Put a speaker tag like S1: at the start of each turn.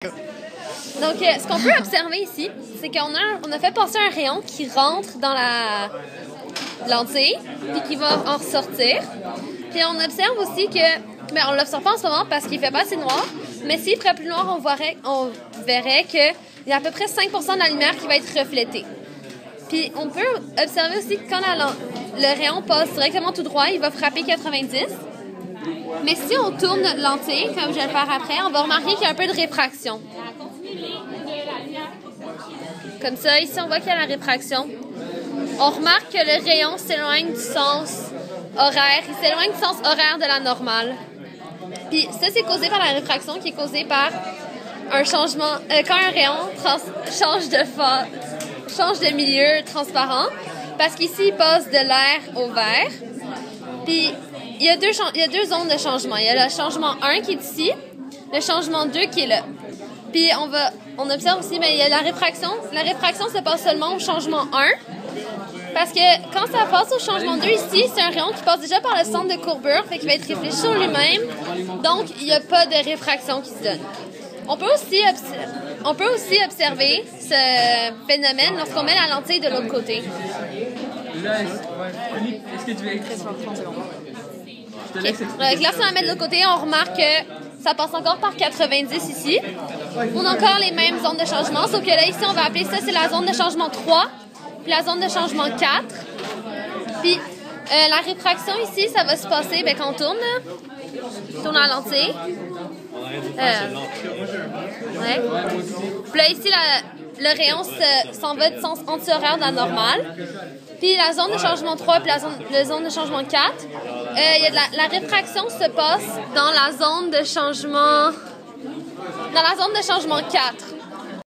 S1: Donc, ce qu'on peut observer ici, c'est qu'on a fait passer un rayon qui rentre dans la lentille, puis qui va en ressortir. Puis on observe aussi que, on l'observe pas en ce moment parce qu'il fait pas assez noir, mais s'il ferait plus noir, on verrait qu'il y a à peu près 5% de la lumière qui va être reflétée. Puis on peut observer aussi que quand le rayon passe directement tout droit, il va frapper 90. Mais si on tourne notre lentille, comme je vais le faire après, on va remarquer qu'il y a un peu de réfraction. Comme ça, ici, on voit qu'il y a la réfraction. On remarque que le rayon s'éloigne du sens horaire. Il s'éloigne du sens horaire de la normale. Puis ça, c'est causé par la réfraction, qui est causée par un changement... quand un rayon change de milieu transparent, parce qu'ici, il passe de l'air au vert. Puis il y a deux zones de changement. Il y a le changement 1 qui est ici, le changement 2 qui est là. Puis on observe aussi, il y a la réfraction. La réfraction se passe seulement au changement 1. Parce que quand ça passe au changement 2 ici, c'est un rayon qui passe déjà par le centre de courbure, fait qu'il va être réfléchi sur lui-même. Donc, il n'y a pas de réfraction qui se donne. On peut aussi observer ce phénomène lorsqu'on met la lentille de l'autre côté.
S2: Là, est-ce que tu veux écrire sur 30 secondes?
S1: Okay. Là, si on la met de l'autre côté, on remarque que ça passe encore par 90 ici. On a encore les mêmes zones de changement, sauf que là, ici, on va appeler ça, c'est la zone de changement 3, puis la zone de changement 4. Puis la réfraction ici, ça va se passer quand on tourne la lentille. Ouais. Puis là, ici, le rayon s'en va du sens anti-horaire de la normale. Puis la zone de changement 3 puis la zone de changement 4, il y a la réfraction se passe dans la zone de changement 4.